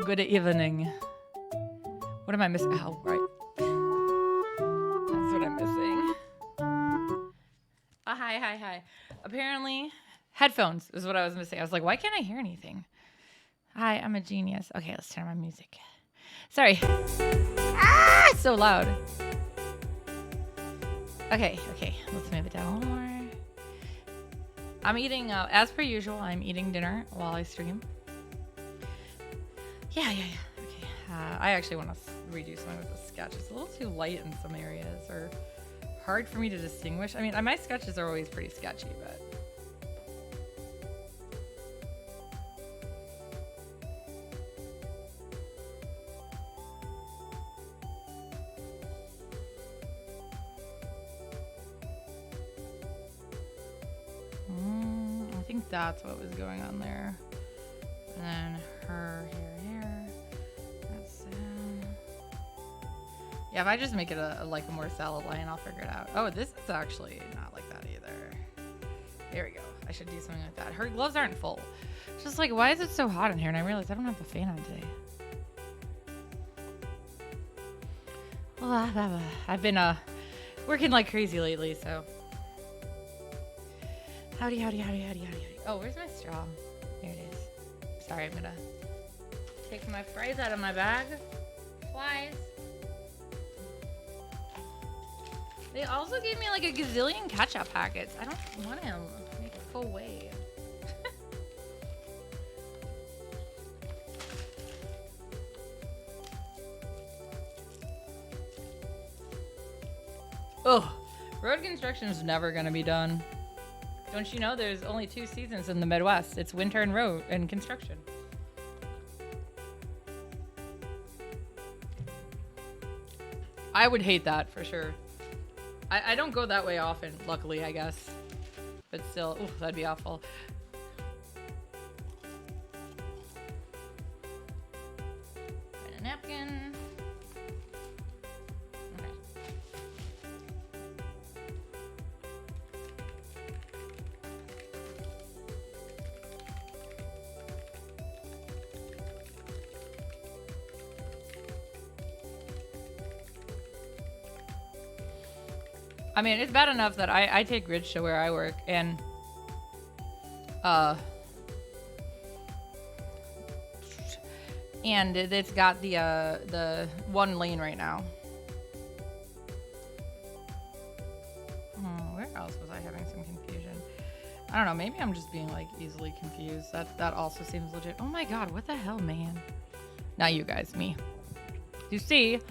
Good evening. What am I missing? Oh, right. That's what I'm missing. Hi. Apparently, headphones is what I was missing. I was like, why can't I hear anything? Hi, I'm a genius. Okay, let's turn on my music. Sorry. Ah, so loud. Okay. Let's move it down a little more. I'm eating, as per usual, I'm eating dinner while I stream. Yeah. Okay. I actually want to redo some of the sketch. It's a little too light in some areas, or hard for me to distinguish. I mean, my sketches are always pretty sketchy, but... I think that's what was going on there. And then her here. That's yeah, if I just make it a more solid line, I'll figure it out. Oh, this is actually not like that either. There we go. I should do something like that. Her gloves aren't full. It's just like, why is it so hot in here? And I realized I don't have the fan on today. Well, I've been working like crazy lately, so. Howdy. Oh, where's my straw? There it is. Sorry, I'm gonna take my fries out of my bag. Flies. They also gave me like a gazillion ketchup packets. I don't want him. Make it go away. Ugh. Road construction is never gonna be done. Don't you know there's only 2 seasons in the Midwest? It's winter and road and construction. I would hate that for sure. I don't go that way often, luckily, I guess. But still, oof, that'd be awful. And a napkin. Okay. I mean, it's bad enough that I take Ridge to where I work, and it's got the 1 lane right now. Where else was I having some confusion? I don't know. Maybe I'm just being like easily confused. That also seems legit. Oh my god, what the hell, man? Not you guys, me. You see,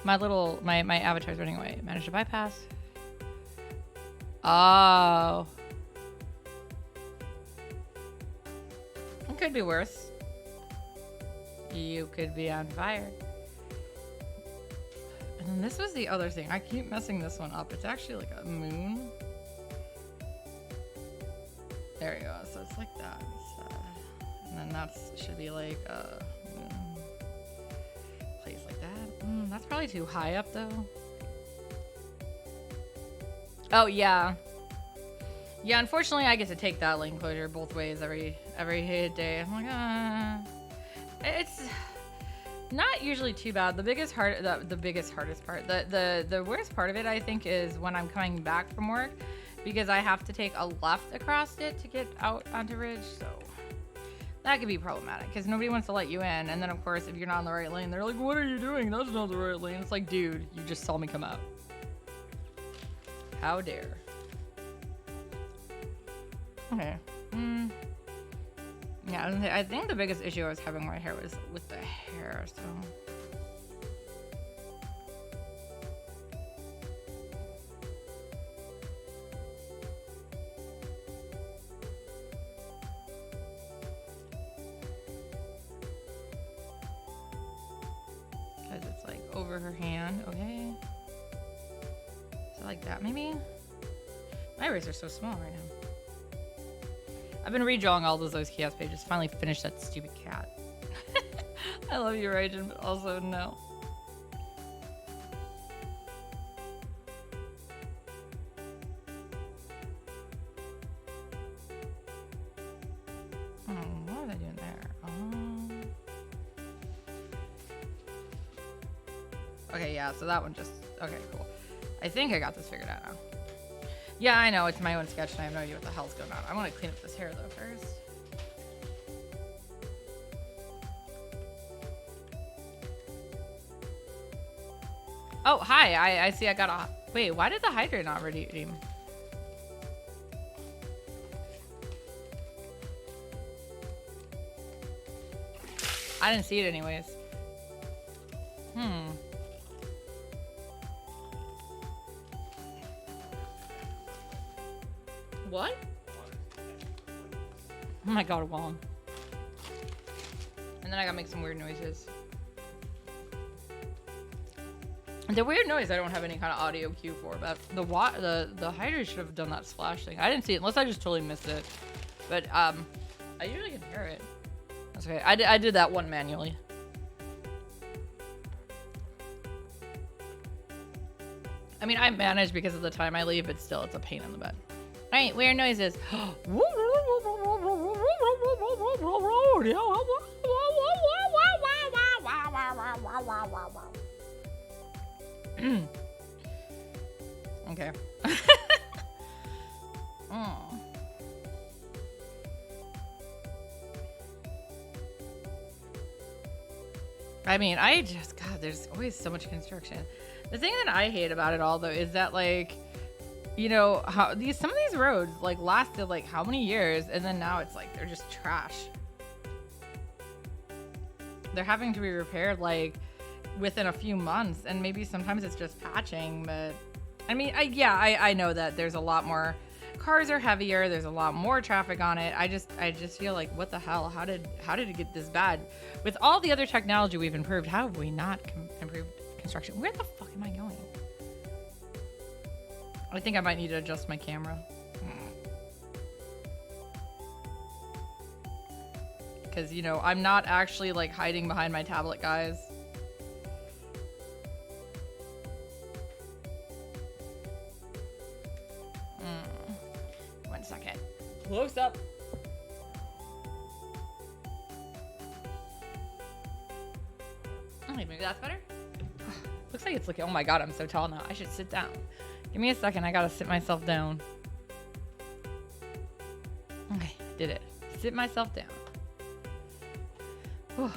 my avatar's running away. Managed to bypass. Oh. It could be worse. You could be on fire. And then this was the other thing. I keep messing this one up. It's actually like a moon. There you go. So it's like that. And then that should be like a moon. Place like that. That's probably too high up though. Oh yeah. Yeah, unfortunately I get to take that lane closure both ways every day. I'm like, it's not usually too bad. The biggest hardest part, the worst part of it I think is when I'm coming back from work, because I have to take a left across it to get out onto Ridge, so that could be problematic because nobody wants to let you in. And then of course if you're not in the right lane, they're like, what are you doing? That's not the right lane. It's like, dude, you just saw me come out. How dare. Okay. Yeah, I think the biggest issue I was having right here was with the hair, so. Because it's like over her hand, okay. So like that, maybe? My ears are so small right now. I've been redrawing all those kiosk pages. Finally finished that stupid cat. I love you, Raijin, but also no. What was I doing there? Okay, yeah, so that one just... Okay, cool. I think I got this figured out now. Yeah, I know, it's my own sketch and I have no idea what the hell's going on. I want to clean up this hair though first. Oh, hi, I see I got a... Wait, why did the hydrate not redeem? I didn't see it anyways. What? Oh my god, Wong. And then I gotta make some weird noises. The weird noise I don't have any kind of audio cue for, but the hydrate should have done that splash thing. I didn't see it unless I just totally missed it. But I usually can hear it. That's okay. I did that one manually. I mean, I manage because of the time I leave, but still, it's a pain in the butt. All right, weird noises. Okay. I mean, God, there's always so much construction. The thing that I hate about it all, though, is that, like, you know, how some of these roads, like, lasted, like, how many years, and then now it's, like, they're just trash. They're having to be repaired, like, within a few months, and maybe sometimes it's just patching, but, I mean, I know that there's a lot more, cars are heavier, there's a lot more traffic on it. I just feel like, what the hell? How did it get this bad? With all the other technology we've improved, how have we not improved construction? Where the fuck am I going? I think I might need to adjust my camera. Because, you know, I'm not actually, like, hiding behind my tablet, guys. One second. Close up. Oh, maybe that's better. Looks like it's looking... Oh my god, I'm so tall now. I should sit down. Give me a second. I gotta sit myself down. Okay, did it. Sit myself down. Whew.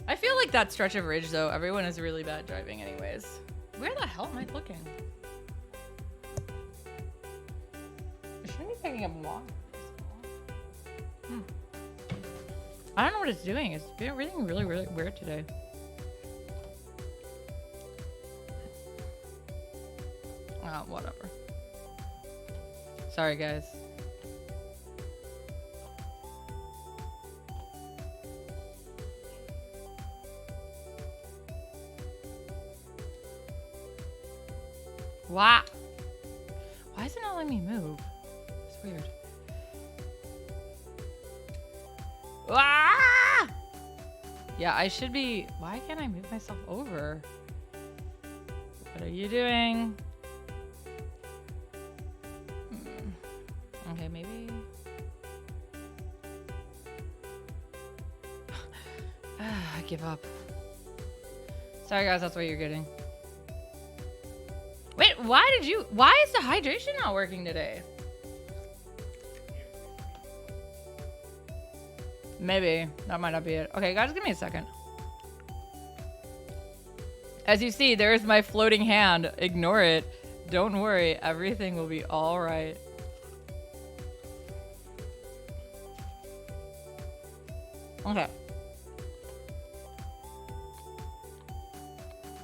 I feel like that stretch of ridge, though, everyone is really bad driving anyways. Where the hell am I looking? I shouldn't be picking up water. I don't know what it's doing. It's everything really, really weird today. Oh, whatever. Sorry, guys. Wow. Why is it not letting me move? It's weird. Ah! Yeah, I should be... Why can't I move myself over? What are you doing? Okay, maybe... I give up. Sorry, guys, that's what you're getting. Wait, why is the hydration not working today? Maybe. That might not be it. Okay, guys, give me a second. As you see, there's my floating hand. Ignore it. Don't worry. Everything will be all right. Okay.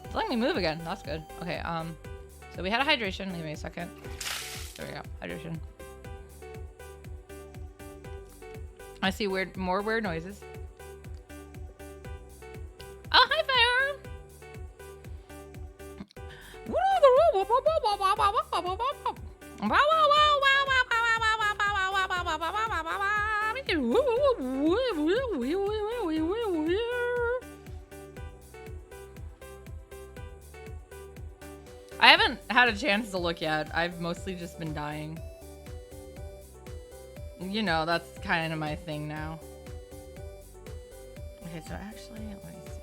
It's letting me move again. That's good. Okay, so we had a hydration. Give me a second. There we go. Hydration. I see more weird noises. Oh, hi, Fire! I haven't had a chance to look yet. I've mostly just been dying. You know, that's kind of my thing now. Okay, so actually, let me see.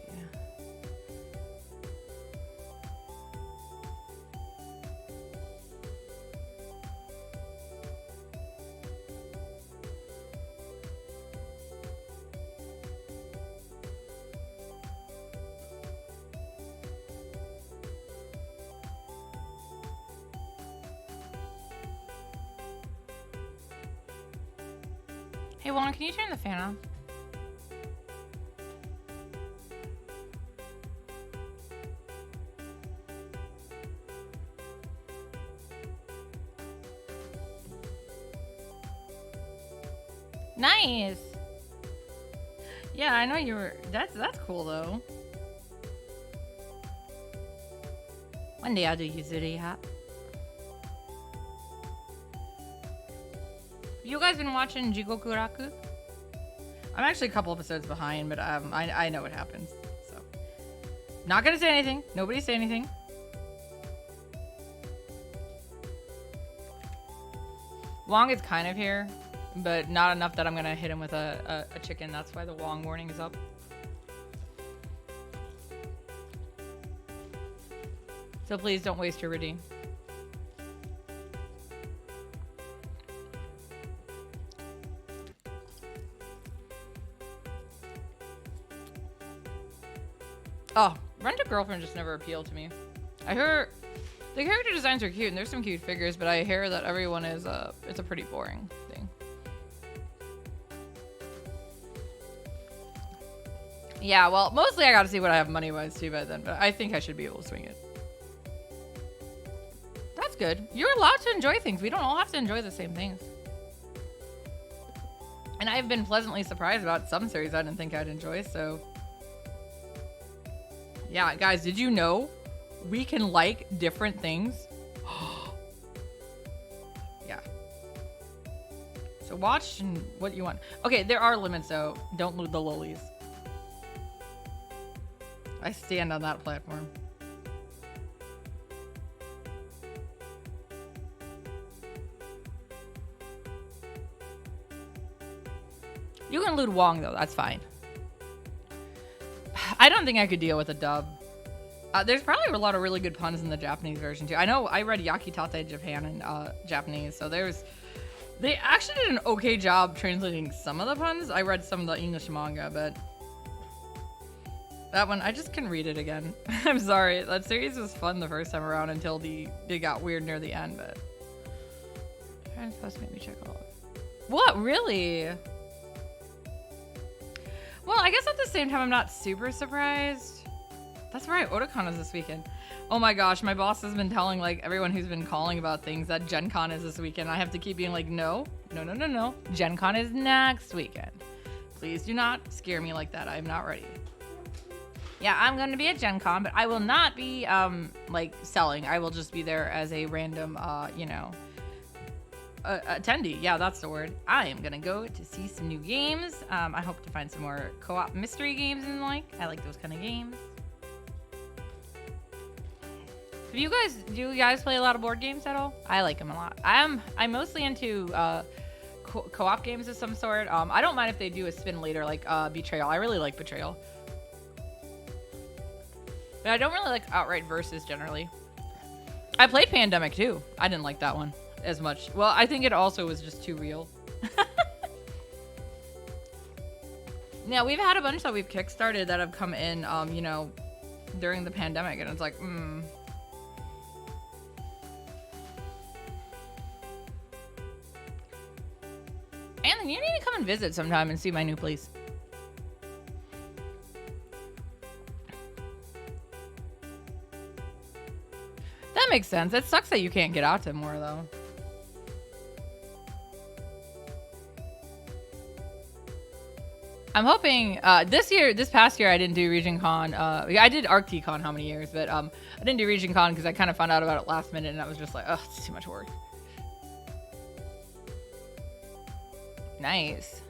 Hey, Juan, can you turn the fan off? Nice. Yeah, I know you were. That's cool though. One day I'll do Yuzuri hat. You guys been watching Jigoku Raku? I'm actually a couple episodes behind, but I know what happens. So, not gonna say anything. Nobody say anything. Wong is kind of here, but not enough that I'm gonna hit him with a chicken. That's why the Wong warning is up. So please don't waste your redeem. Oh, Rent-A-Girlfriend just never appealed to me. I hear the character designs are cute and there's some cute figures, but I hear that everyone is it's a pretty boring thing. Yeah, well, mostly I gotta see what I have money-wise too by then, but I think I should be able to swing it. That's good. You're allowed to enjoy things. We don't all have to enjoy the same things. And I've been pleasantly surprised about some series I didn't think I'd enjoy, so... Yeah, guys, did you know we can like different things? Yeah. So watch and what you want. Okay, there are limits though. Don't loot the lollies. I stand on that platform. You can loot Wong though, that's fine. I don't think I could deal with a dub. There's probably a lot of really good puns in the Japanese version too. I know I read Yakitate Japan in Japanese, so they actually did an okay job translating some of the puns. I read some of the English manga, but that one, I just couldn't read it again. I'm sorry. That series was fun the first time around until they got weird near the end, but... Trying to make me check off. What? Really? Well, I guess at the same time, I'm not super surprised. That's right, Otakon is this weekend. Oh my gosh, my boss has been telling like everyone who's been calling about things that Gen Con is this weekend. I have to keep being like, no. Gen Con is next weekend. Please do not scare me like that. I'm not ready. Yeah, I'm going to be at Gen Con, but I will not be like selling. I will just be there as a random, attendee. Yeah, that's the word. I am gonna go to see some new games. I hope to find some more co-op mystery games and like. I like those kind of games. Do you guys play a lot of board games at all? I like them a lot. I'm mostly into co-op games of some sort. I don't mind if they do a spin later, like Betrayal. I really like Betrayal. But I don't really like outright versus generally. I played Pandemic too. I didn't like that one as much. Well, I think it also was just too real. Now, we've had a bunch that we've kickstarted that have come in, you know, during the pandemic, and it's like, Anthony, you need to come and visit sometime and see my new place. That makes sense. It sucks that you can't get out to more, though. I'm hoping this past year I didn't do Region Con. I did ArcticCon how many years, but I didn't do Region Con because I kind of found out about it last minute and I was just like, oh, it's too much work. Nice.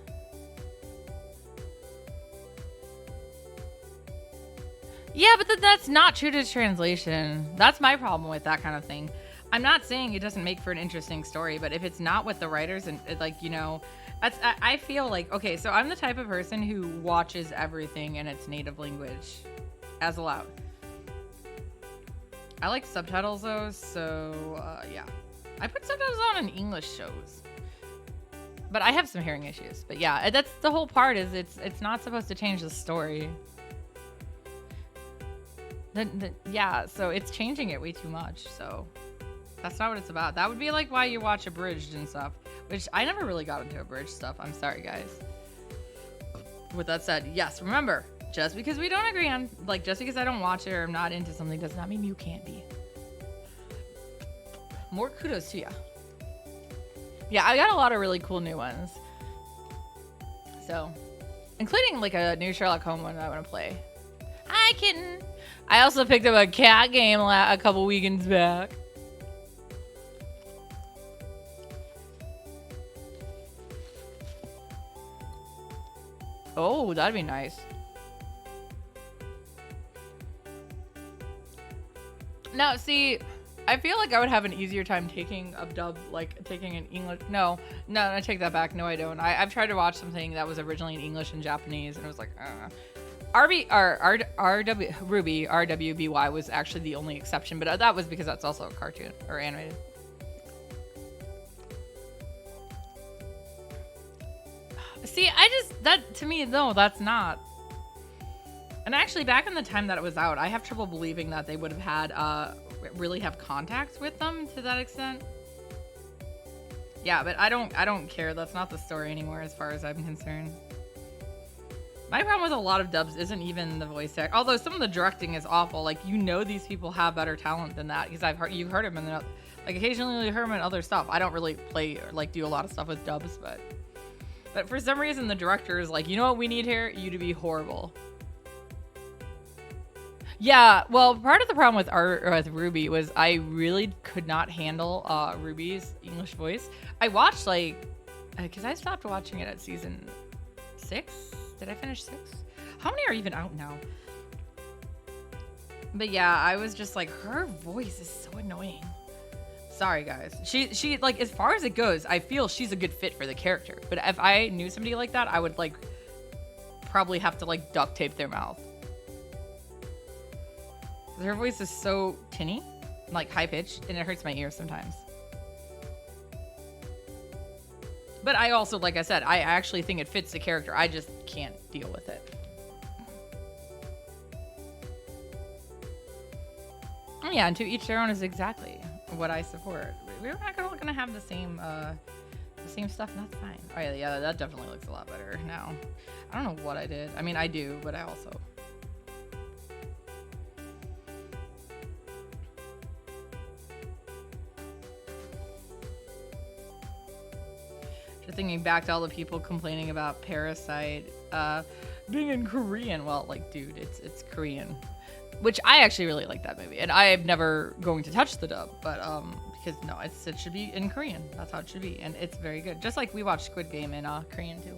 Yeah, but that's not true to translation. That's my problem with that kind of thing. I'm not saying it doesn't make for an interesting story, but if it's not with the writers and like, that's I feel like, okay, so I'm the type of person who watches everything in its native language as allowed. I like subtitles though, so yeah. I put subtitles on in English shows. But I have some hearing issues. But yeah, that's the whole part is it's not supposed to change the story. Yeah, so it's changing it way too much, so that's not what it's about. That would be like why you watch abridged and stuff, which I never really got into abridged stuff. I'm sorry, guys. With that said, yes, remember, just because we don't agree on, like, just because I don't watch it or I'm not into something does not mean you can't be. More kudos to ya. Yeah, I got a lot of really cool new ones. So, including like a new Sherlock Holmes one that I want to play. Hi, kitten. I also picked up a cat game a couple weekends back. Oh, that'd be nice. Now, see, I feel like I would have an easier time taking a dub, like taking an English. No, I take that back. No, I don't. I've tried to watch something that was originally in English and Japanese, and it was like, RWBY was actually the only exception, but that was because that's also a cartoon or animated. See, that to me, no, that's not. And actually, back in the time that it was out, I have trouble believing that they would have had really have contacts with them to that extent. Yeah, but I don't care. That's not the story anymore as far as I'm concerned. My problem with a lot of dubs isn't even the voice act, although some of the directing is awful. Like, these people have better talent than that because you've heard them in the, like, occasionally you hear them in other stuff. I don't really play or like do a lot of stuff with dubs, but for some reason the director is like, you know what we need here? You to be horrible. Yeah, well, part of the problem with Ruby was I really could not handle Ruby's English voice. I watched because I stopped watching it at season 6. Did I finish 6? How many are even out now? But yeah, I was just like, her voice is so annoying. Sorry, guys. She like, as far as it goes, I feel she's a good fit for the character. But if I knew somebody like that, I would like probably have to like duct tape their mouth. Her voice is so tinny, like high pitched, and it hurts my ears sometimes. But I also, like I said, I actually think it fits the character. I just can't deal with it. Yeah, and to each their own is exactly what I support. We're not gonna have the same stuff, and that's fine. Oh yeah, that definitely looks a lot better now. I don't know what I did. I mean, I do, but I also. Just thinking back to all the people complaining about Parasite being in Korean. Well, like, dude, it's Korean. Which I actually really like that movie, and I am never going to touch the dub, but because no, it should be in Korean. That's how it should be, and it's very good. Just like we watched Squid Game in Korean too.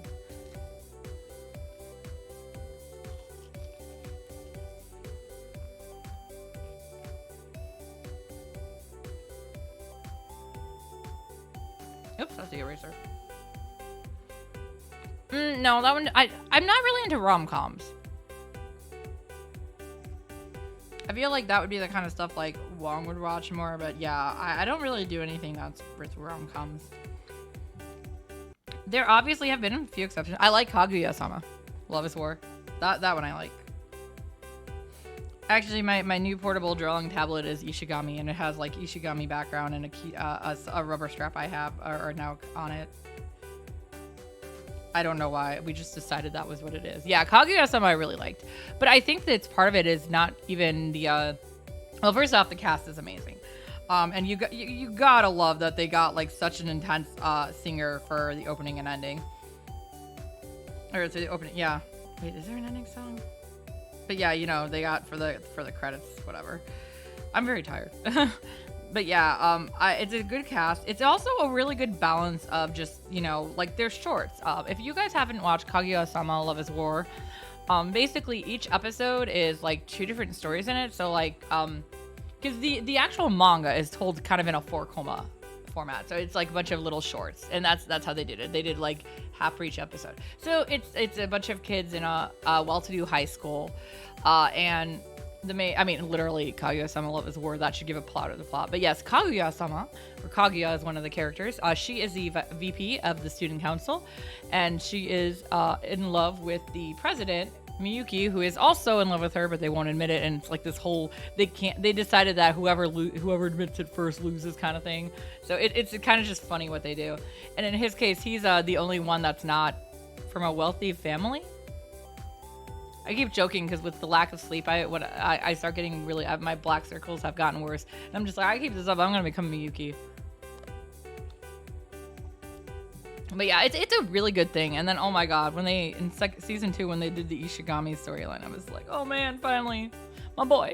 Oops, that's the eraser. No, that one I'm not really into rom-coms. I feel like that would be the kind of stuff like Wong would watch more, but yeah, I don't really do anything that's with rom-coms. There obviously have been a few exceptions. I like Kaguya-sama. Love is War. That one I like. Actually, my new portable drawing tablet is Ishigami, and it has like Ishigami background and a rubber strap I have are now on it. I don't know why. We just decided that was what it is. Yeah, Kaguya-sama I really liked. But I think that part of it is not even the... well, first off, the cast is amazing. And you gotta love that they got like such an intense singer for the opening and ending. Or the opening, yeah. Wait, is there an ending song? But yeah, they got for the credits, whatever. I'm very tired. But yeah, it's a good cast. It's also a really good balance of just, like there's shorts. If you guys haven't watched Kaguya-sama Love is War, basically each episode is like 2 different stories in it. So like, because the actual manga is told kind of in a 4 koma format, so it's like a bunch of little shorts, and that's how they did it. They did like half for each episode. So it's a bunch of kids in a well-to-do high school, and literally Kaguya-sama is a word that should give a plot of the plot. But yes, Kaguya-sama, or Kaguya, is one of the characters. She is the VP of the student council, and she is in love with the president, Miyuki, who is also in love with her, but they won't admit it. And it's like this whole, they decided that whoever admits it first loses kind of thing. So it's kind of just funny what they do. And in his case, he's the only one that's not from a wealthy family. I keep joking because with the lack of sleep, I start getting really, my black circles have gotten worse. And I'm just like, I keep this up, I'm going to become Miyuki. But yeah, it's a really good thing. And then, oh my god, when they, in season 2, when they did the Ishigami storyline, I was like, oh man, finally, my boy.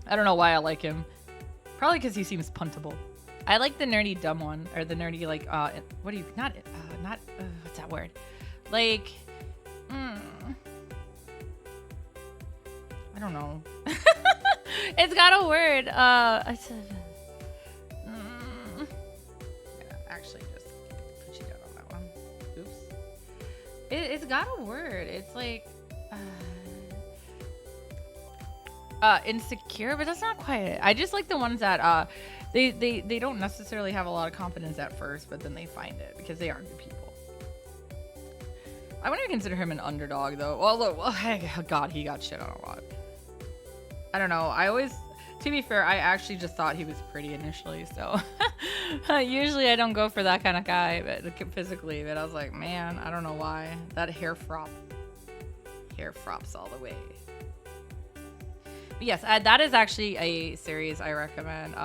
I don't know why I like him. Probably because he seems puntable. I like the nerdy dumb one, or the nerdy, like, what's that word? Like, I don't know. It's got a word. I said, actually, just put you down on that one. Oops. It's got a word. It's like insecure, but that's not quite it. I just like the ones that they don't necessarily have a lot of confidence at first, but then they find it because they are good people. I wouldn't even consider him an underdog though. Well, God, he got shit on a lot. I don't know. To be fair, I actually just thought he was pretty initially, so usually I don't go for that kind of guy, but physically, but I was like, man, I don't know why. That hair frops all the way. But yes, that is actually a series I recommend.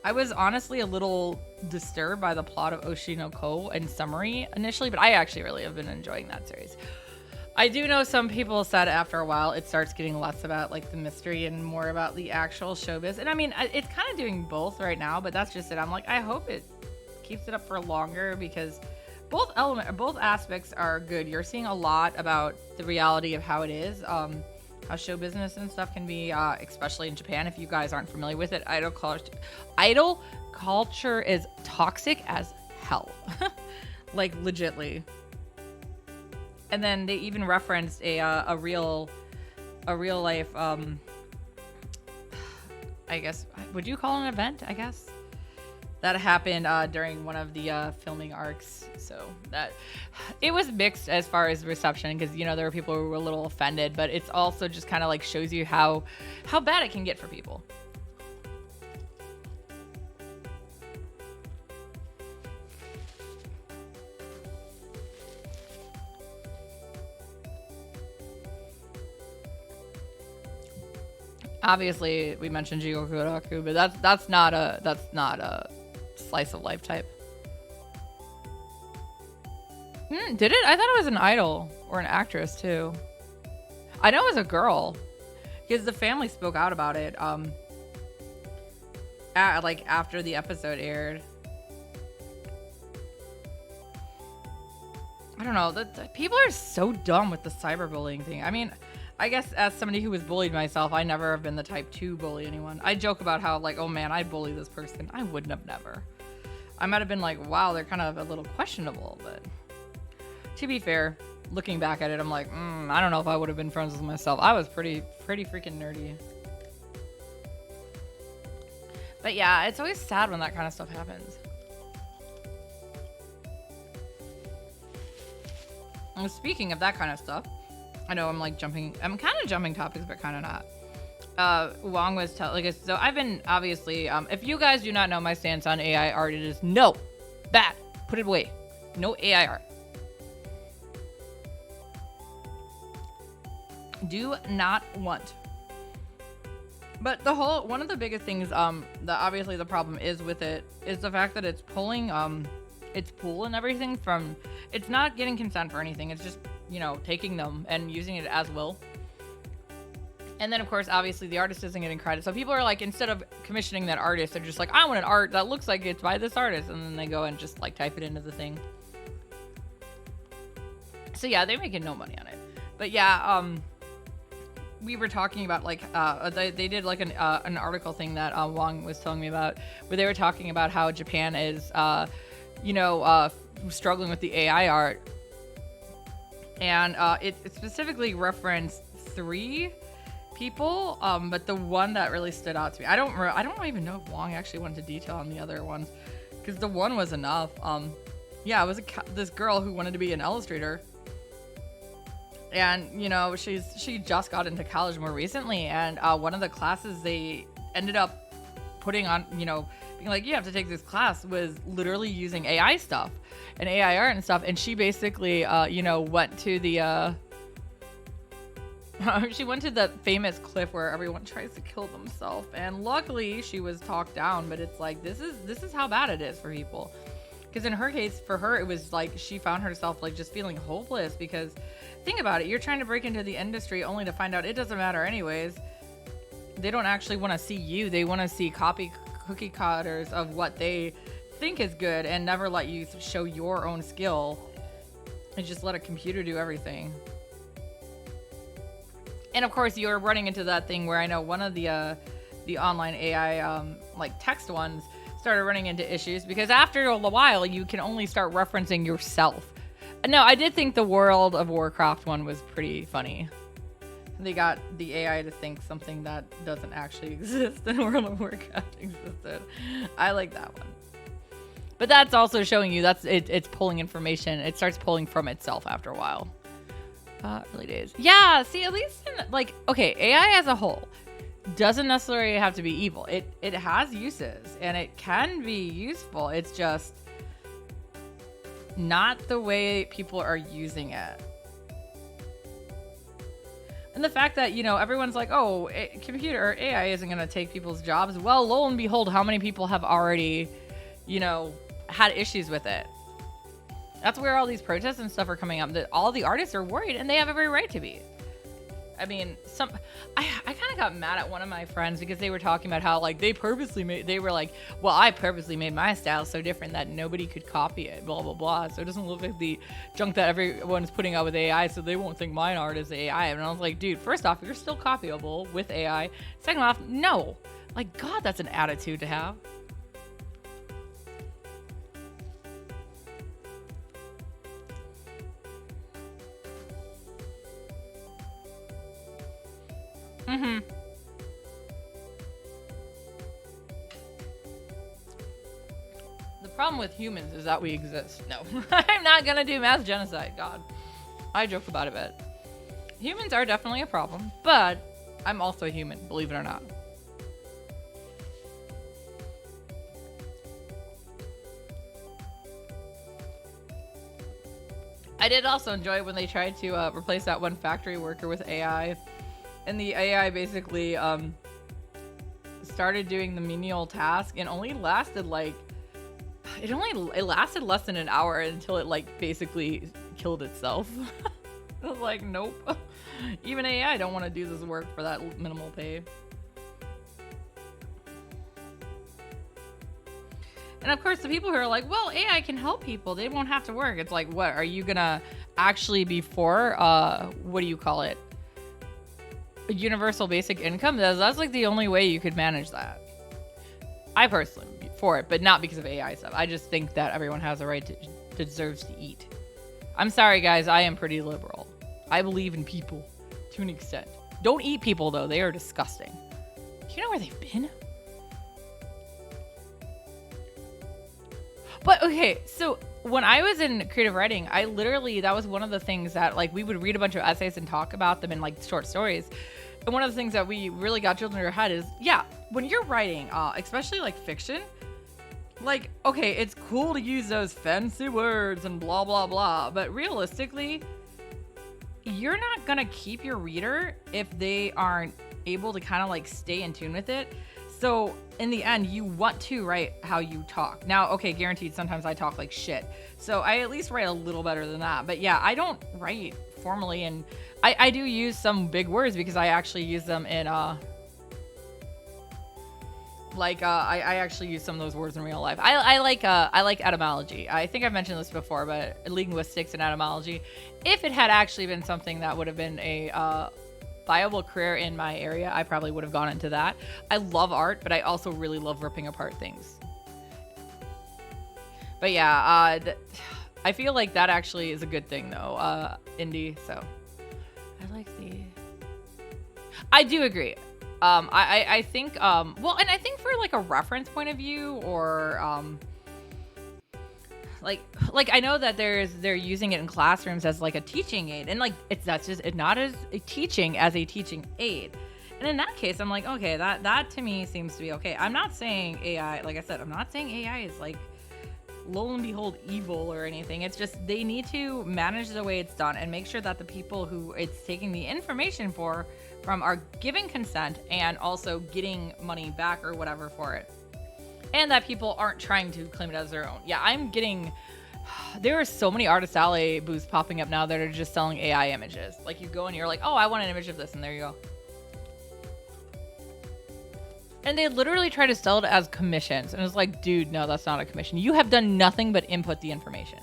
I was honestly a little disturbed by the plot of Oshi no Ko in summary initially, but I actually really have been enjoying that series. I do know some people said after a while it starts getting less about like the mystery and more about the actual showbiz. And I mean, it's kind of doing both right now, but that's just it. I'm like, I hope it keeps it up for longer because both aspects are good. You're seeing a lot about the reality of how it is, how show business and stuff can be, especially in Japan. If you guys aren't familiar with it, idol culture is toxic as hell, like legitly. And then they even referenced a real life, I guess, would you call it an event, I guess? That happened during one of the filming arcs. So that it was mixed as far as reception because, you know, there were people who were a little offended, but it's also just kind of like shows you how bad it can get for people. Obviously, we mentioned Jigoku Raku, but that's not a slice of life type. Did it? I thought it was an idol or an actress too. I know it was a girl because the family spoke out about it. Like after the episode aired. I don't know. The people are so dumb with the cyberbullying thing. I mean, I guess as somebody who was bullied myself, I never have been the type to bully anyone. I joke about how like, oh man, I'd bully this person. I wouldn't have never. I might have been like, wow, they're kind of a little questionable, but to be fair, looking back at it, I'm like, I don't know if I would have been friends with myself. I was pretty freaking nerdy. But yeah, it's always sad when that kind of stuff happens. And speaking of that kind of stuff, I know I'm kind of jumping topics, but kind of not. Wong was telling us, so I've been obviously, if you guys do not know my stance on AI art, it is no, bad, put it away, no AI art. Do not want. But one of the biggest things, that obviously the problem is with it, is the fact that it's pulling, its pool and everything from, it's not getting consent for anything, it's just, you know, taking them and using it as will. And then, of course, obviously, the artist isn't getting credit. So people are like, instead of commissioning that artist, they're just like, I want an art that looks like it's by this artist. And then they go and just, like, type it into the thing. So, yeah, they're making no money on it. But, yeah, we were talking about like they did like an article thing that Wong was telling me about, where they were talking about how Japan is struggling with the AI art, and it specifically referenced 3 people, but the one that really stood out to me, I don't even know if Wong actually went into detail on the other ones, because the one was enough. It was this girl who wanted to be an illustrator, and she just got into college more recently, and one of the classes they ended up putting on, being like, you have to take this class, was literally using AI stuff and AI art and stuff, and she basically went to the she went to the famous cliff where everyone tries to kill themselves, and luckily she was talked down. But it's like, this is how bad it is for people, because in her case, for her, it was like she found herself like just feeling hopeless, because think about it, you're trying to break into the industry only to find out it doesn't matter anyways. They don't actually want to see you, they want to see cookie cutters of what they think is good, and never let you show your own skill, and just let a computer do everything. And of course, you're running into that thing where I know one of the online AI like text ones started running into issues, because after a while you can only start referencing yourself. No, I did think the World of Warcraft one was pretty funny. They got the AI to think something that doesn't actually exist in World of Warcraft existed. I like that one. But that's also showing you it's pulling information. It starts pulling from itself after a while. Early days. Yeah, see, at least okay, AI as a whole doesn't necessarily have to be evil. It has uses, and it can be useful. It's just not the way people are using it. And the fact that, everyone's like, oh, computer or AI isn't going to take people's jobs. Well, lo and behold, how many people have already, had issues with it? That's where all these protests and stuff are coming up. That all the artists are worried, and they have every right to be. I mean, I kind of got mad at one of my friends because they were talking about how they were like, well, I purposely made my style so different that nobody could copy it, blah, blah, blah. So it doesn't look like the junk that everyone's putting out with AI, so they won't think mine art is AI. And I was like, dude, first off, you're still copyable with AI. Second off, no. Like, God, that's an attitude to have. Mm-hmm. The problem with humans is that we exist. No, I'm not gonna do mass genocide. God, I joke about it, but humans are definitely a problem. But I'm also human, believe it or not. I did also enjoy when they tried to replace that one factory worker with AI. And the AI basically started doing the menial task, and only lasted it lasted less than an hour until it basically killed itself. I was like, nope. Even AI don't want to do this work for that minimal pay. And of course, the people who are like, well, AI can help people, they won't have to work. It's like, what? Are you gonna actually be for, what do you call it? A universal basic income? That's like the only way you could manage that. I personally would be for it, but not because of AI stuff. I just think that everyone has a right to deserves to eat. I'm sorry, guys. I am pretty liberal. I believe in people to an extent. Don't eat people, though. They are disgusting. Do you know where they've been? But okay, so when I was in creative writing, that was one of the things that we would read a bunch of essays and talk about them in short stories. And one of the things that we really got drilled in our head is, yeah, when you're writing, especially fiction, okay, it's cool to use those fancy words and blah, blah, blah. But realistically, you're not going to keep your reader if they aren't able to kind of stay in tune with it. So in the end, you want to write how you talk. Now, okay, guaranteed, sometimes I talk like shit. So I at least write a little better than that. But yeah, I don't write formally, and I do use some big words because I actually use them in I actually use some of those words in real life. I like etymology. I think I've mentioned this before, but linguistics and etymology. If it had actually been something that would have been a viable career in my area, I probably would have gone into that. I love art, but I also really love ripping apart things. But yeah, I feel like that actually is a good thing though, indie. So I like the. I do agree. I think well, and I think for like a reference point of view, or like I know that they're using it in classrooms as like a teaching aid, and like that's just not as a teaching as a teaching aid. And in that case, I'm like, okay, that to me seems to be okay. I'm not saying AI, like I said, I'm not saying AI is like lo and behold evil or anything. It's just they need to manage the way it's done and make sure that the people who it's taking the information from are giving consent and also getting money back or whatever for it. And that people aren't trying to claim it as their own. Yeah, there are so many Artist Alley booths popping up now that are just selling AI images. Like you go and you're like, oh, I want an image of this, and there you go. And they literally try to sell it as commissions. And it's like, dude, no, that's not a commission. You have done nothing but input the information.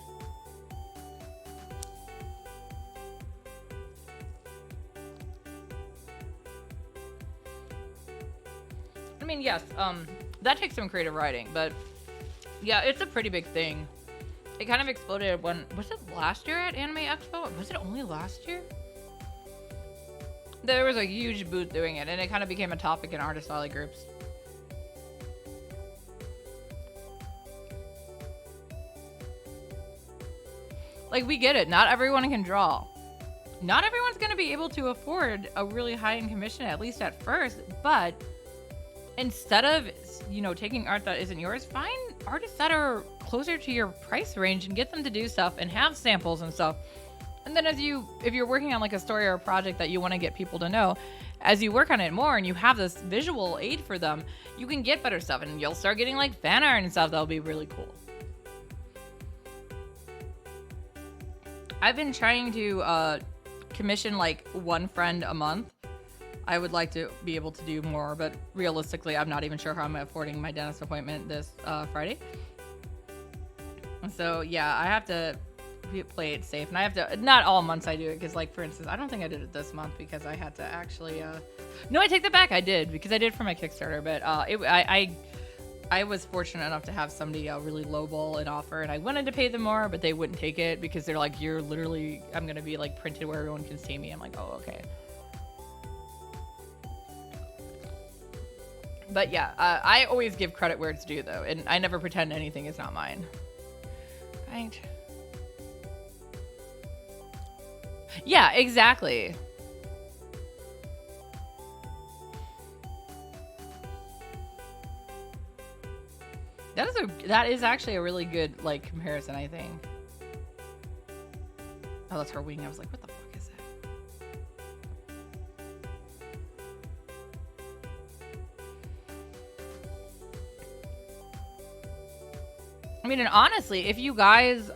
I mean, yes, that takes some creative writing, but yeah, it's a pretty big thing. It kind of exploded when, was it last year at Anime Expo? Was it only last year? There was a huge booth doing it, and it kind of became a topic in Artist Alley groups. Like, we get it. Not everyone can draw. Not everyone's going to be able to afford a really high-end commission, at least at first, but instead of, taking art that isn't yours, find artists that are closer to your price range and get them to do stuff and have samples and stuff. And then if you're working on like a story or a project that you want to get people to know, as you work on it more and you have this visual aid for them, you can get better stuff, and you'll start getting like fan art and stuff that'll be really cool. I've been trying to commission like one friend a month. I would like to be able to do more, but realistically, I'm not even sure how I'm affording my dentist appointment this Friday. So yeah, I have to play it safe, and I have to, not all months I do it, because like for instance, I don't think I did it this month because I had to actually no, I take that back, I did, because I did for my Kickstarter, but I was fortunate enough to have somebody really lowball an offer, and I wanted to pay them more, but they wouldn't take it because they're like, you're literally, I'm gonna be like printed where everyone can see me. I'm like, oh, okay. But yeah, I always give credit where it's due though, and I never pretend anything is not mine. Right. Yeah, exactly. That is actually a really good like comparison, I think. Oh, that's her wing. I was like, what the fuck is that? I mean, and honestly, if you guys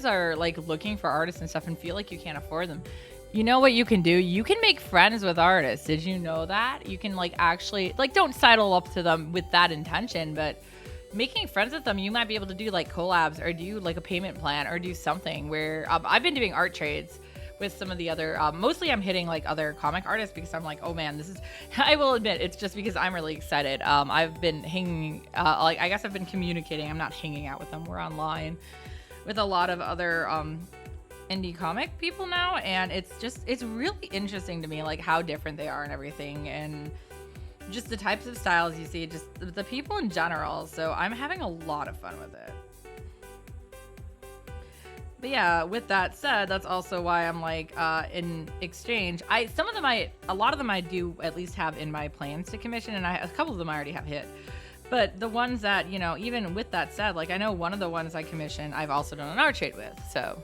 are like looking for artists and stuff and feel like you can't afford them, you know what you can do? You can make friends with artists. Did you know that? You can like actually, like, don't sidle up to them with that intention, but making friends with them, you might be able to do like collabs or do like a payment plan or do something where I've been doing art trades with some of the other, mostly I'm hitting like other comic artists because I'm like, oh man, this is, I will admit, it's just because I'm really excited. I've been hanging, like, I guess I've been communicating. I'm not hanging out with them. We're online with a lot of other indie comic people now. And it's really interesting to me, like how different they are and everything. And just the types of styles you see, just the people in general. So I'm having a lot of fun with it. But yeah, with that said, that's also why I'm like, in exchange, a lot of them I do at least have in my plans to commission, and a couple of them I already have hit. But the ones that, even with that said, like I know one of the ones I commission, I've also done an art trade with. So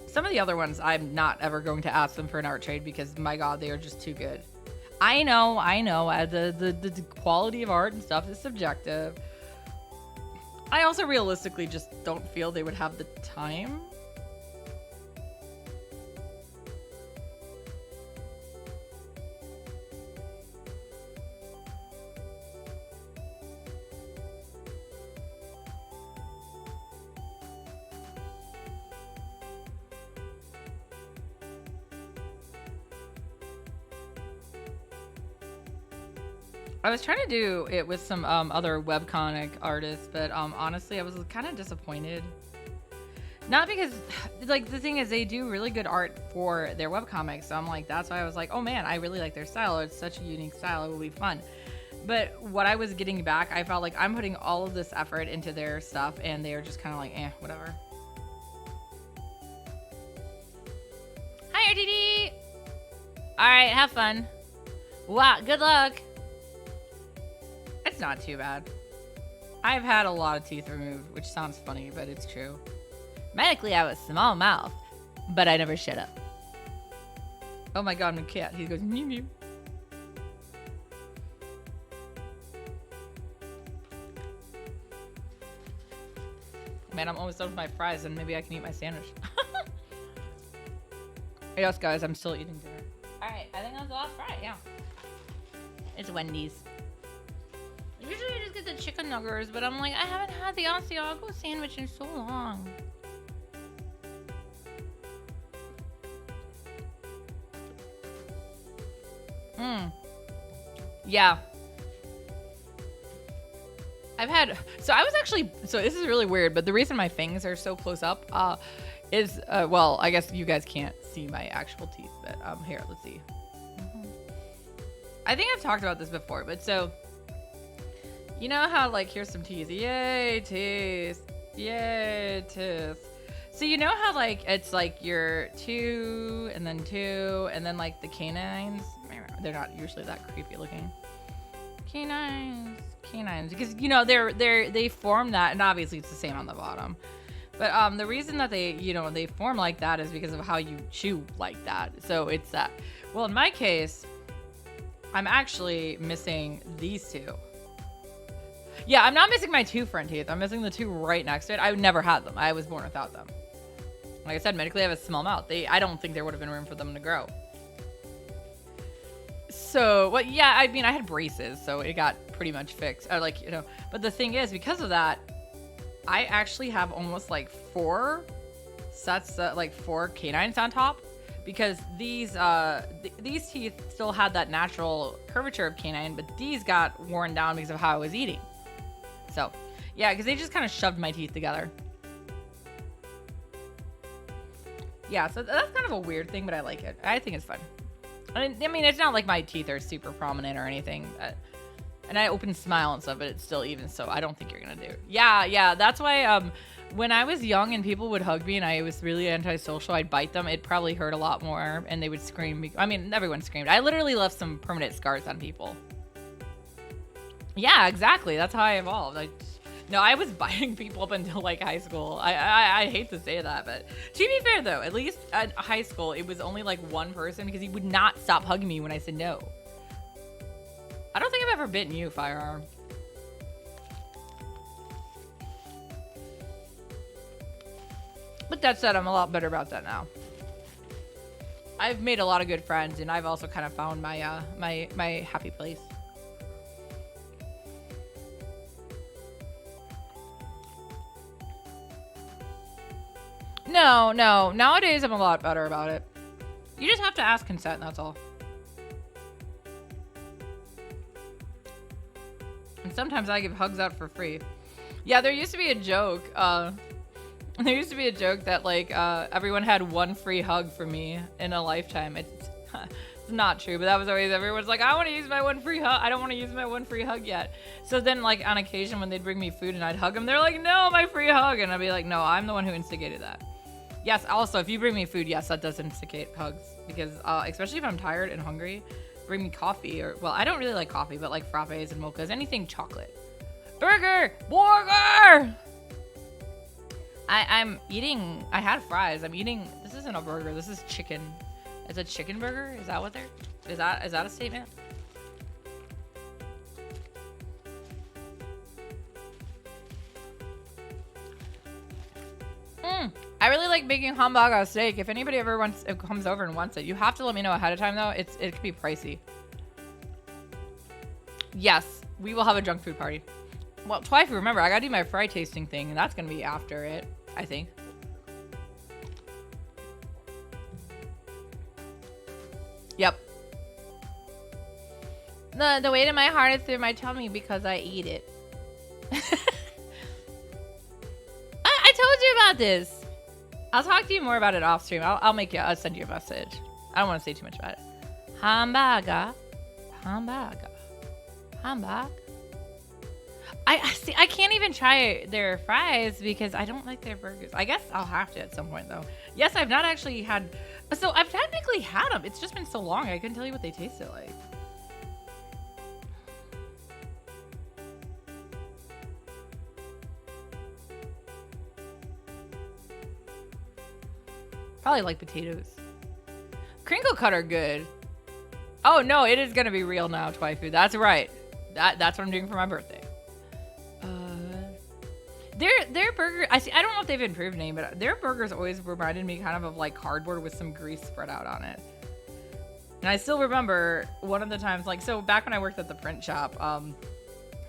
some of the other ones, I'm not ever going to ask them for an art trade because my God, they are just too good. I know, the quality of art and stuff is subjective. I also realistically just don't feel they would have the time. I was trying to do it with some other webcomic artists, but honestly, I was kind of disappointed. Not because, like, the thing is, they do really good art for their webcomics. So I'm like, that's why I was like, oh man, I really like their style. It's such a unique style. It will be fun. But what I was getting back, I felt like I'm putting all of this effort into their stuff, and they are just kind of like, whatever. Hi, RTD! Alright, have fun. Wow, good luck. It's not too bad. I've had a lot of teeth removed, which sounds funny, but it's true. Medically, I have a small mouth, but I never shut up. Oh my god, my cat. He goes, mew mew. Man, I'm almost done with my fries, and maybe I can eat my sandwich. Yes, guys, I'm still eating dinner. Alright, I think that's the last fry, yeah. It's Wendy's. Usually I just get the chicken nuggets, but I'm like, I haven't had the Asiago sandwich in so long. Yeah. So I was actually, so this is really weird, but the reason my fangs are so close up is, well, I guess you guys can't see my actual teeth, but here, let's see. I think I've talked about this before, but so, you know how, like, here's some teeth. Yay, teeth. Yay, teeth. So you know how, like, it's like your two, and then like the canines. They're not usually that creepy looking. Canines, because they form that, and obviously it's the same on the bottom. But the reason that they form like that is because of how you chew like that. So it's that. Well, in my case, I'm actually missing these two. Yeah, I'm not missing my two front teeth. I'm missing the two right next to it. I never had them. I was born without them. Like I said, medically I have a small mouth. I don't think there would have been room for them to grow. So, well, yeah, I mean, I had braces, so it got pretty much fixed. But the thing is, because of that, I actually have almost like four sets, like four canines on top, because these teeth still had that natural curvature of canine, but these got worn down because of how I was eating. So, yeah, because they just kind of shoved my teeth together. Yeah, so that's kind of a weird thing, but I like it. I think it's fun. I mean, it's not like my teeth are super prominent or anything. And I open smile and stuff, but it's still even so. I don't think you're going to do it. Yeah. That's why when I was young and people would hug me and I was really antisocial, I'd bite them. It probably hurt a lot more and they would scream. I mean, everyone screamed. I literally left some permanent scars on people. Yeah, exactly. That's how I evolved. I was biting people up until like high school. I hate to say that, but to be fair though, at least at high school, it was only like one person because he would not stop hugging me when I said no. I don't think I've ever bitten you, Firearm. But that said, I'm a lot better about that now. I've made a lot of good friends, and I've also kind of found my my happy place. No. Nowadays, I'm a lot better about it. You just have to ask consent, that's all. And sometimes I give hugs out for free. Yeah, there used to be a joke. That, like, everyone had one free hug for me in a lifetime. It's not true, but that was always, everyone's like, I want to use my one free hug. I don't want to use my one free hug yet. So then, like, on occasion when they'd bring me food and I'd hug them, they're like, no, my free hug. And I'd be like, no, I'm the one who instigated that. Yes, also, if you bring me food, yes, that does instigate hugs. Because, especially if I'm tired and hungry, bring me coffee. Or, well, I don't really like coffee, but like frappes and mochas, anything chocolate. Burger! I'm eating, I had fries. I'm eating, this isn't a burger, this is chicken. It's a chicken burger? Is that what is that a statement? I really like making hamburger steak. If anybody ever comes over and wants it, you have to let me know ahead of time though. It could be pricey. Yes, we will have a junk food party. Well, twice, remember, I gotta do my fry tasting thing, and that's gonna be after it, I think. Yep. The weight of my heart is through my tummy because I eat it. I told you about this. I'll talk to you more about it off stream. I'll send you a message. I don't want to say too much about it. Hamburger. I can't even try their fries because I don't like their burgers. I guess I'll have to at some point though. Yes, I've not actually had. So I've technically had them. It's just been so long. I couldn't tell you what they tasted like. Probably like potatoes. Crinkle cut are good. Oh no, it is gonna be real now, Twifu. That's right. That's what I'm doing for my birthday. Their burger. I don't know if they've improved any, but their burgers always reminded me kind of like cardboard with some grease spread out on it. And I still remember one of the times, like, so back when I worked at the print shop,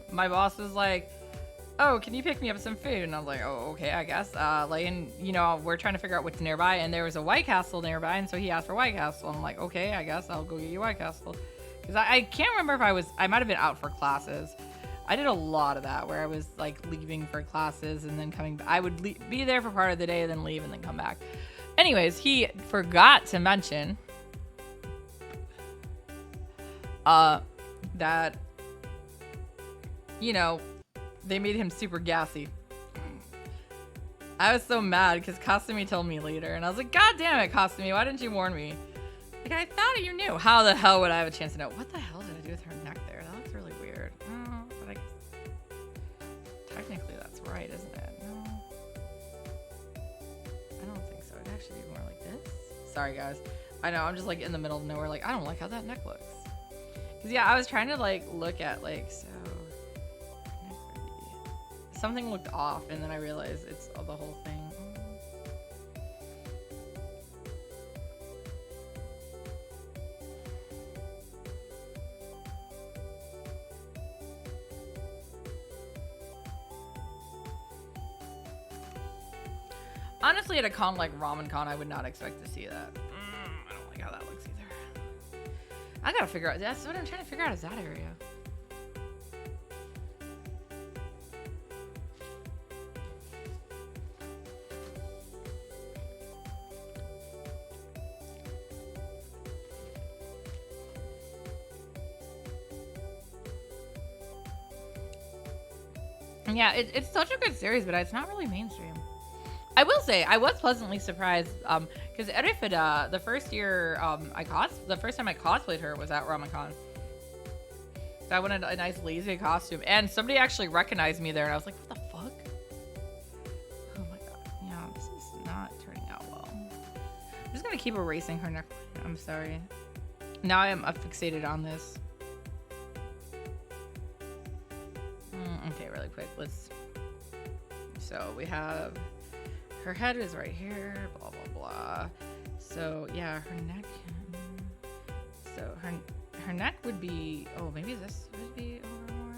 my boss was like, "Oh, can you pick me up some food?" And I was like, "Oh, okay, I guess." Like, and you know, we're trying to figure out what's nearby, and there was a White Castle nearby, and so he asked for White Castle. I'm like, "Okay, I guess I'll go get you White Castle," because I can't remember if I might have been out for classes. I did a lot of that where I was like leaving for classes and then coming back. I would be there for part of the day, then leave and then come back. Anyways, he forgot to mention that, you know, they made him super gassy. I was so mad because Kasumi told me later, and I was like, "God damn it, Kasumi, why didn't you warn me?" Like, I thought you knew. How the hell would I have a chance to know? What the hell did I do with her neck there? That looks really weird. Oh, but technically that's right, isn't it? No. I don't think so. It'd actually be more like this. Sorry, guys. I know, I'm just like in the middle of nowhere. Like, I don't like how that neck looks. Because, yeah, I was trying to like look at like, so something looked off, and then I realized it's the whole thing. Honestly, at a con like Ramen Con, I would not expect to see that. I don't like how that looks either. I gotta figure out. That's what I'm trying to figure out, is that area. Yeah, it's such a good series, but it's not really mainstream. I will say, I was pleasantly surprised, because Erifida, the first year the first time I cosplayed her was at RamaCon. So I wanted a nice lazy costume, and somebody actually recognized me there, and I was like, what the fuck? Oh my god, yeah, this is not turning out well. I'm just gonna keep erasing her neck. I'm sorry. Now I am fixated on this. Okay, really quick, so we have, her head is right here, blah, blah, blah. So yeah, her neck, so her neck would be, oh, maybe this would be over more,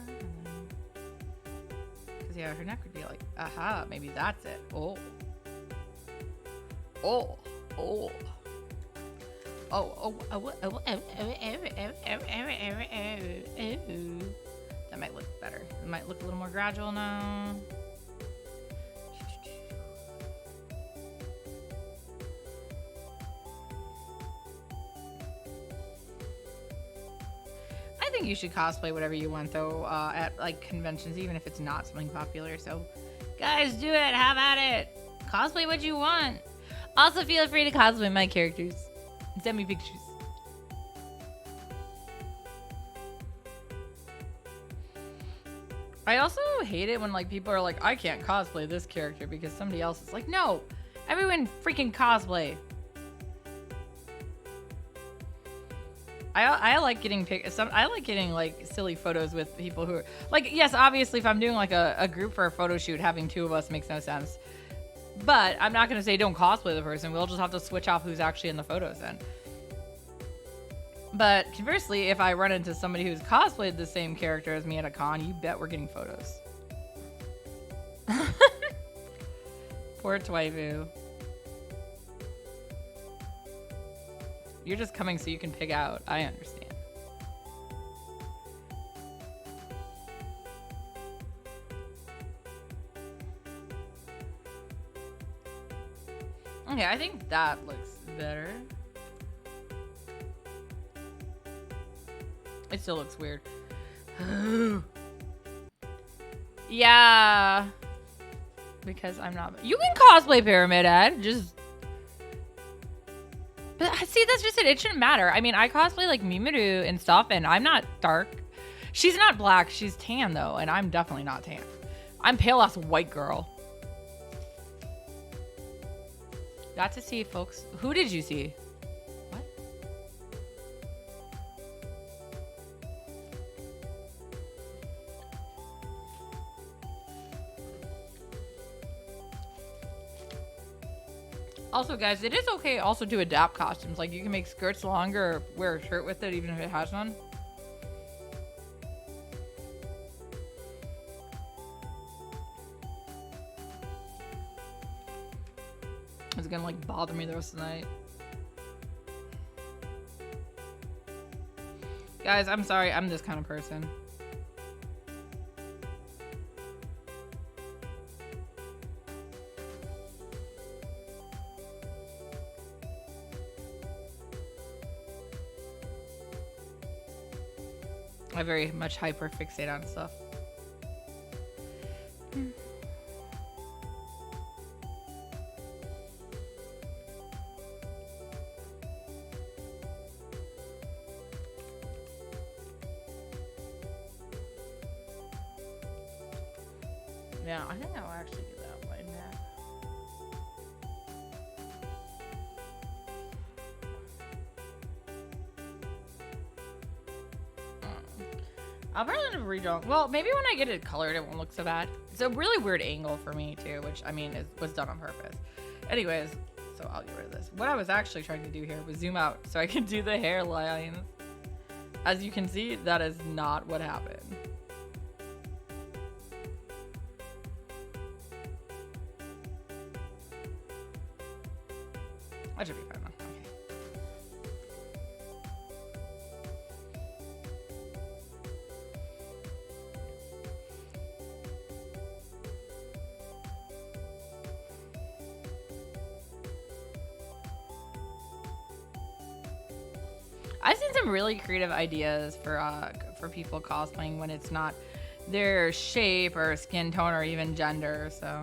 because yeah, her neck would be like, aha, maybe that's it. Oh. That might look better. It might look a little more gradual now. I think you should cosplay whatever you want though, at like conventions, even if it's not something popular. So guys, do it, have at it. Cosplay what you want. Also feel free to cosplay my characters. Send me pictures. I also hate it when like people are like, I can't cosplay this character because somebody else is like, no, everyone freaking cosplay. I like getting I like getting like silly photos with people who are like, yes, obviously if I'm doing like a group for a photo shoot, having two of us makes no sense. But I'm not gonna say don't cosplay the person. We'll just have to switch off who's actually in the photos then. But conversely, if I run into somebody who's cosplayed the same character as me at a con, you bet we're getting photos. Poor Twivu. You're just coming so you can pig out. I understand. Okay, I think that looks better. It still looks weird. Yeah. Because I'm not. You can cosplay Pyramid Head. Just. But see, that's just it. It shouldn't matter. I mean, I cosplay like Mimiru and stuff, and I'm not dark. She's not black. She's tan, though, and I'm definitely not tan. I'm pale ass white girl. Got to see, folks. Who did you see? What? Also, guys, it is okay also to adapt costumes. Like, you can make skirts longer or wear a shirt with it even if it has none. It's gonna, like, bother me the rest of the night. Guys, I'm sorry. I'm this kind of person. I very much hyper fixate on stuff. Yeah, I think I'll actually do that right now. I'll probably end up redraw. Well, maybe when I get it colored, it won't look so bad. It's a really weird angle for me too, which I mean was done on purpose. Anyways, so I'll get rid of this. What I was actually trying to do here was zoom out so I can do the hairlines. As you can see, that is not what happened. That should be fine. I've seen some really creative ideas for people cosplaying when it's not their shape or skin tone or even gender. So,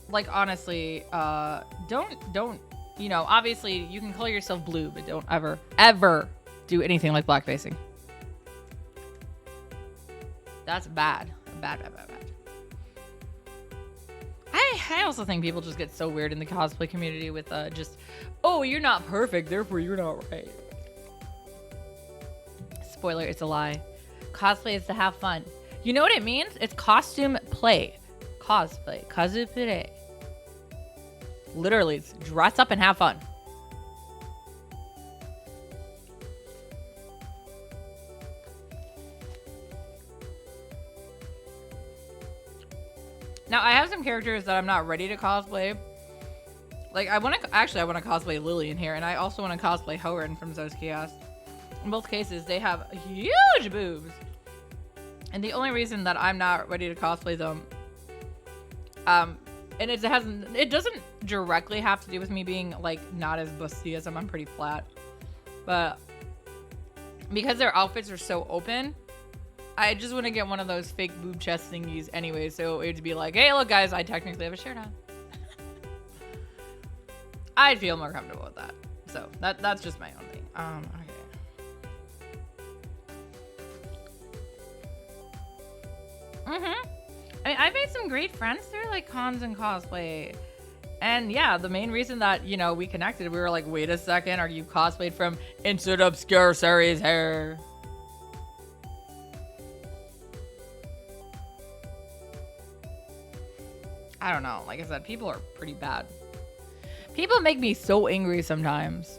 like, honestly, don't you know? Obviously, you can color yourself blue, but don't ever do anything like blackfacing. That's bad. Bad. I also think people just get so weird in the cosplay community with just, oh, you're not perfect, therefore you're not right. Spoiler, it's a lie. Cosplay is to have fun. You know what it means? It's costume play. Cosplay. Literally, it's dress up and have fun. Now, I have some characters that I'm not ready to cosplay. Like, I want to cosplay Lillian here, and I also want to cosplay Horan from Zoskias. In both cases, they have huge boobs. And the only reason that I'm not ready to cosplay them, and it doesn't directly have to do with me being, like, not as busty as I'm pretty flat. But because their outfits are so open, I just want to get one of those fake boob chest thingies anyway, so it'd be like, hey, look, guys, I technically have a shirt on. I'd feel more comfortable with that. So that's just my own thing. Okay. I mean, I've made some great friends through like cons and cosplay. And yeah, the main reason that, you know, we connected, we were like, wait a second, are you cosplayed from Insert Obscure Series Hair? I don't know. Like I said, people are pretty bad. People make me so angry sometimes.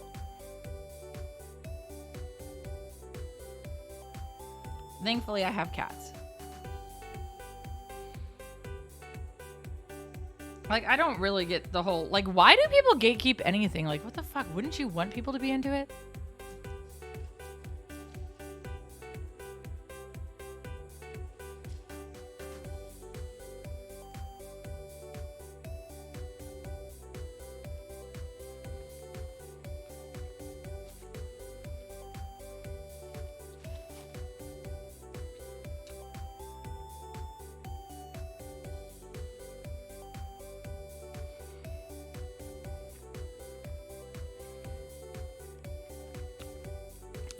Thankfully, I have cats. Like, I don't really get the whole... Like, why do people gatekeep anything? Like, what the fuck? Wouldn't you want people to be into it?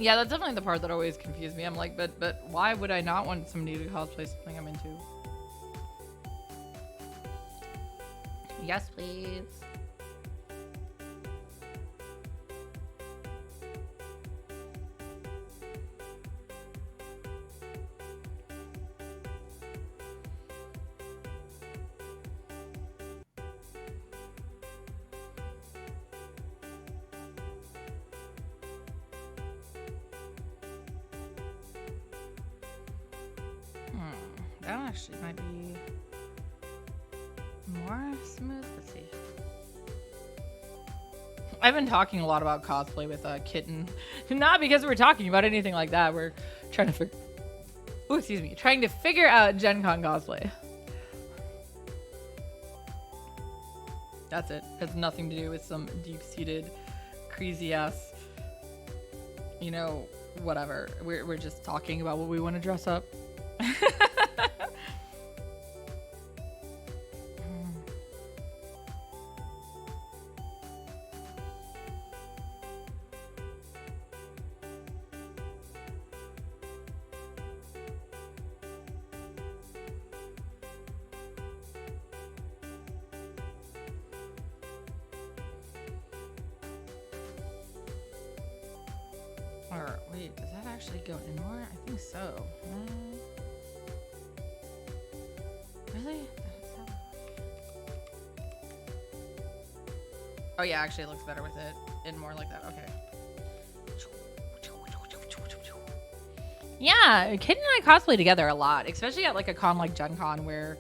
Yeah, that's definitely the part that always confused me. I'm like, but why would I not want somebody to cosplay something I'm into? Yes, please. That actually might be more smooth. Let's see. I've been talking a lot about cosplay with Kitten. Not because we're talking about anything like that. We're trying to figure... Oh, excuse me. Trying to figure out Gen Con cosplay. That's it. It has nothing to do with some deep-seated, crazy-ass, you know, whatever. We're just talking about what we want to dress up. Or wait, does that actually go in more? I think so. Really? Oh yeah, actually it looks better with it in more like that. Okay. Yeah, Kitten and I cosplay together a lot, especially at like a con like Gen Con where,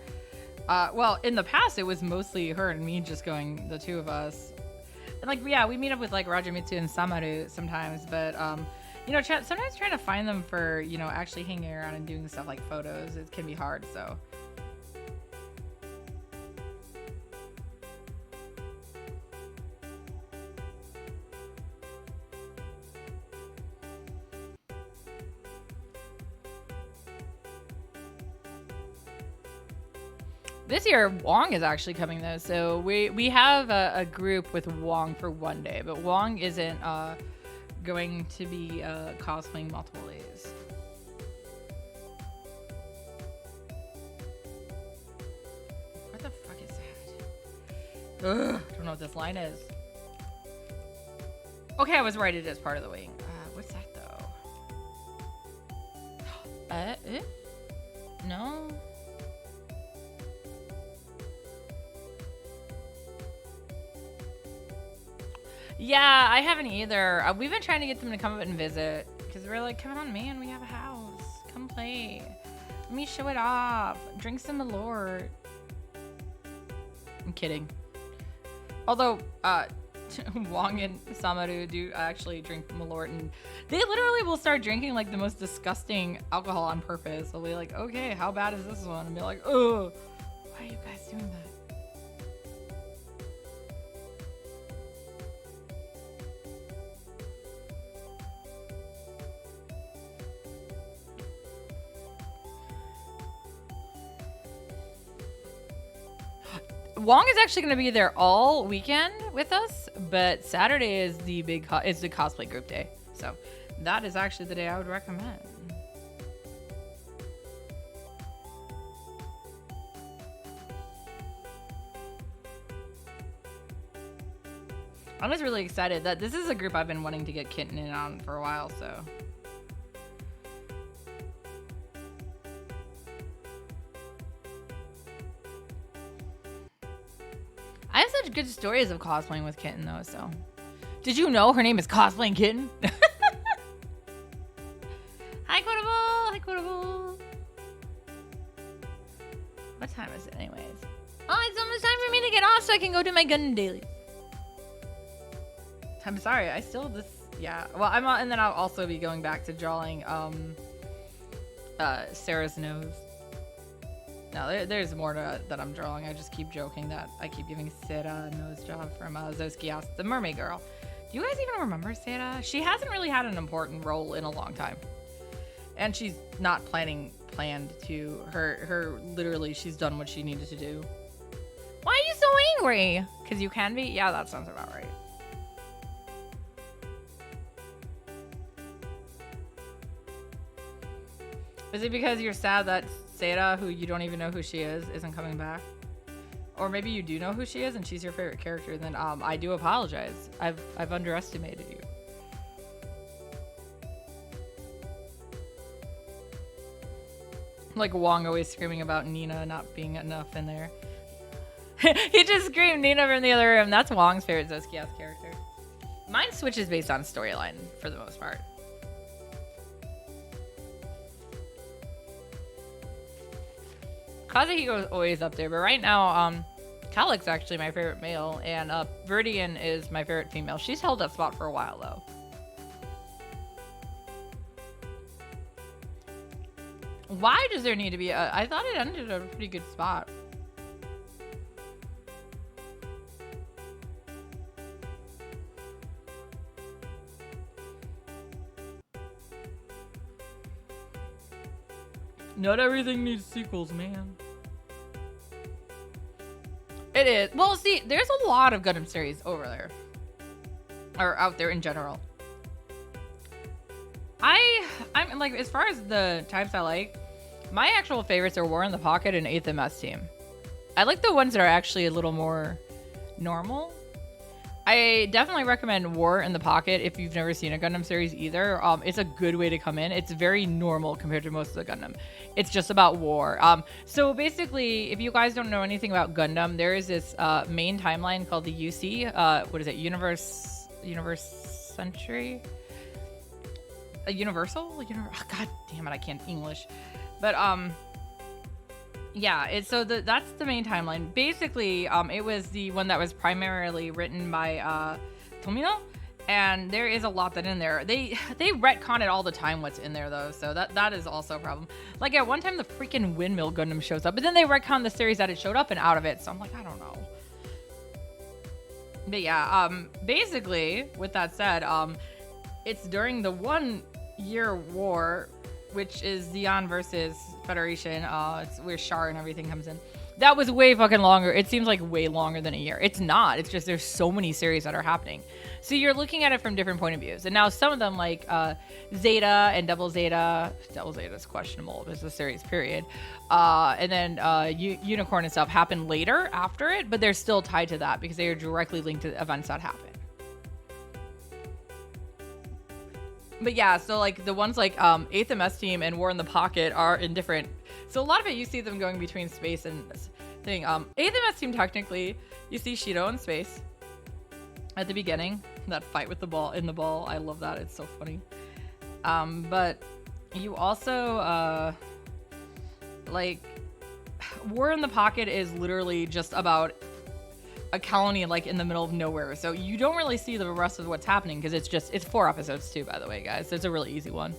well, in the past it was mostly her and me just going, the two of us. And like, yeah, we meet up with like Rajamitsu and Samaru sometimes, but you know, sometimes trying to find them for, you know, actually hanging around and doing stuff like photos, it can be hard, so. This year, Wong is actually coming though, so we have a group with Wong for one day, but Wong isn't going to be cosplaying multiple days. What the fuck is that? Ugh, I don't know what this line is. Okay, I was right, it is part of the wing. What's that though? No. Yeah, I haven't either. We've been trying to get them to come up and visit because we're like, come on, man, we have a house. Come play. Let me show it off. Drink some Malort. I'm kidding. Although, Wong and Samaru do actually drink Malort, and they literally will start drinking like the most disgusting alcohol on purpose. They'll be like, okay, how bad is this one? And be like, oh, why are you guys doing that? Wong is actually going to be there all weekend with us, but Saturday is the big is the cosplay group day. So that is actually the day I would recommend. I'm just really excited that this is a group I've been wanting to get Kitten in on for a while, so. I have such good stories of cosplaying with Kitten, though, so. Did you know her name is Cosplaying Kitten? Hi, Quotable! Hi, Quotable! What time is it, anyways? Oh, it's almost time for me to get off so I can go do my gun daily. I'm sorry, I still this. Yeah, well, I'm on, and then I'll also be going back to drawing Sarah's nose. No, there's more that I'm drawing. I just keep joking that I keep giving Sarah a nose job from Zoskias, the mermaid girl. Do you guys even remember Sarah? She hasn't really had an important role in a long time. And she's not planned to. Her literally, she's done what she needed to do. Why are you so angry? Because you can be? Yeah, that sounds about right. Is it because you're sad that Seda, who you don't even know who she is, isn't coming back? Or maybe you do know who she is and she's your favorite character. Then I do apologize. I've underestimated you. Like Wong always screaming about Nina not being enough in there. He just screamed Nina from the other room. That's Wong's favorite Zosky-ass character. Mine switches based on storyline for the most part. Kazuhiko's always up there, but right now, Calic's actually my favorite male, and Viridian is my favorite female. She's held that spot for a while, though. Why does there need to be I thought it ended at a pretty good spot. Not everything needs sequels, man. It is. Well, see, there's a lot of Gundam series over there. Or out there in general. I'm like, as far as the types I like, my actual favorites are War in the Pocket and 8th MS Team. I like the ones that are actually a little more normal. I definitely recommend War in the Pocket if you've never seen a Gundam series either. It's a good way to come in. It's very normal compared to most of the Gundam. It's just about war. So basically, if you guys don't know anything about Gundam, there is this main timeline called the UC. What is it? Universe Century? Universal? Oh, God damn it, I can't English. But yeah, that's the main timeline. Basically, it was the one that was primarily written by Tomino, and there is a lot that in there. They retcon it all the time what's in there though, so that is also a problem. Like at one time the freaking Windmill Gundam shows up, but then they retcon the series that it showed up and out of it. So I'm like, I don't know. But yeah, basically with that said, it's during the 1 year war, which is Zeon versus Federation. It's where Char and everything comes in. That was way fucking longer. It seems like way longer than a year. It's not. It's just there's so many series that are happening. So you're looking at it from different point of views. And now some of them, like Zeta and Double Zeta is questionable. It's a series, period. And then Unicorn and stuff happen later after it, but they're still tied to that because they are directly linked to events that happen. But yeah, so like the ones like 8th MS Team and War in the Pocket are in different. So a lot of it you see them going between space and this thing. 8th MS Team technically, you see Shido in space at the beginning. That fight with the ball in the ball, I love that. It's so funny. But you also like War in the Pocket is literally just about a colony like in the middle of nowhere, so you don't really see the rest of what's happening because it's 4 episodes too, by the way, guys. So it's a really easy one.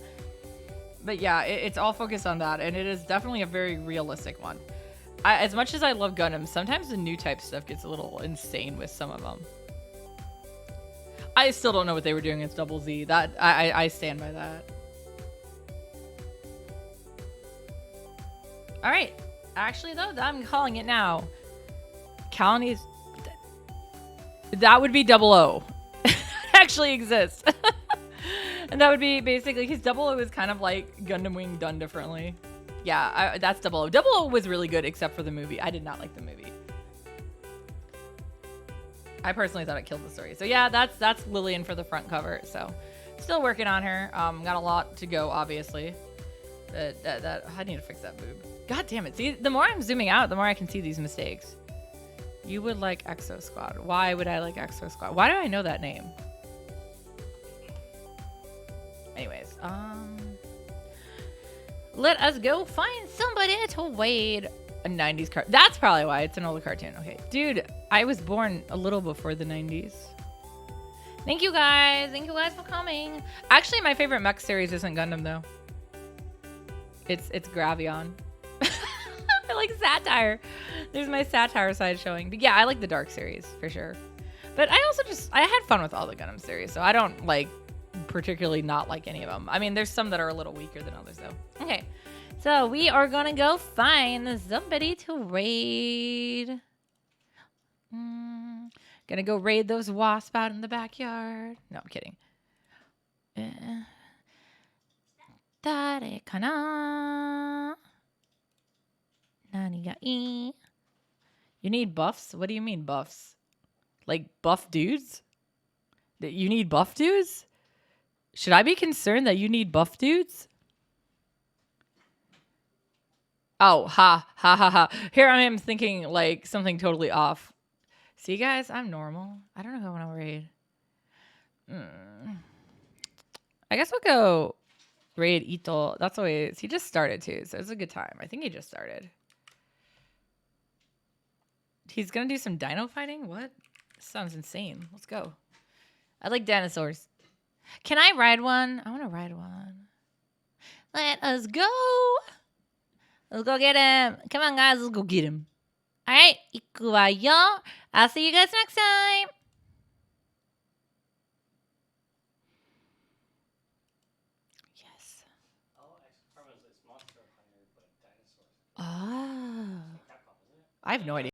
But yeah, it's all focused on that, and it is definitely a very realistic one. As much as I love Gundam, sometimes the new type stuff gets a little insane with some of them. I still don't know what they were doing as Double Z. That I stand by that. All right, actually though, I'm calling it now. Colonies. That would be 00. It actually exists. And that would be basically, because 00 is kind of like Gundam Wing done differently. Yeah, that's 00. 00 was really good except for the movie. I did not like the movie. I personally thought it killed the story. So yeah, that's Lillian for the front cover. So still working on her. Got a lot to go, obviously. That I need to fix that boob. God damn it. See, the more I'm zooming out, the more I can see these mistakes. You would like Exo Squad. Why would I like Exo Squad? Why do I know that name? Anyways, let us go find somebody to wade a 90s cartoon. That's probably why it's an older cartoon. Okay, dude, I was born a little before the 90s. Thank you guys for coming. Actually, my favorite mech series isn't Gundam though. It's Gravion. I like satire. There's my satire side showing. But yeah, I like the Dark series for sure. But I also I had fun with all the Gundam series, so I don't like particularly not like any of them. I mean, there's some that are a little weaker than others though. Okay, so we are gonna go find somebody to raid. Gonna go raid those wasps out in the backyard. No, I'm kidding. 誰かな? Nani ga ii? You need buffs? What do you mean buffs? Like buff dudes? That you need buff dudes? Should I be concerned that you need buff dudes? Oh, ha, ha, ha, ha. Here I am thinking like something totally off. See, guys, I'm normal. I don't know who I want to raid. I guess we'll go raid Ito. That's always, he just started too, so it's a good time. I think he just started. He's gonna do some dino fighting? What? This sounds insane. Let's go. I like dinosaurs. Can I ride one? I want to ride one. Let us go. Let's go get him. Come on, guys. Let's go get him. All right. Iku wa yo. I'll see you guys next time. Yes. Oh. I have no idea.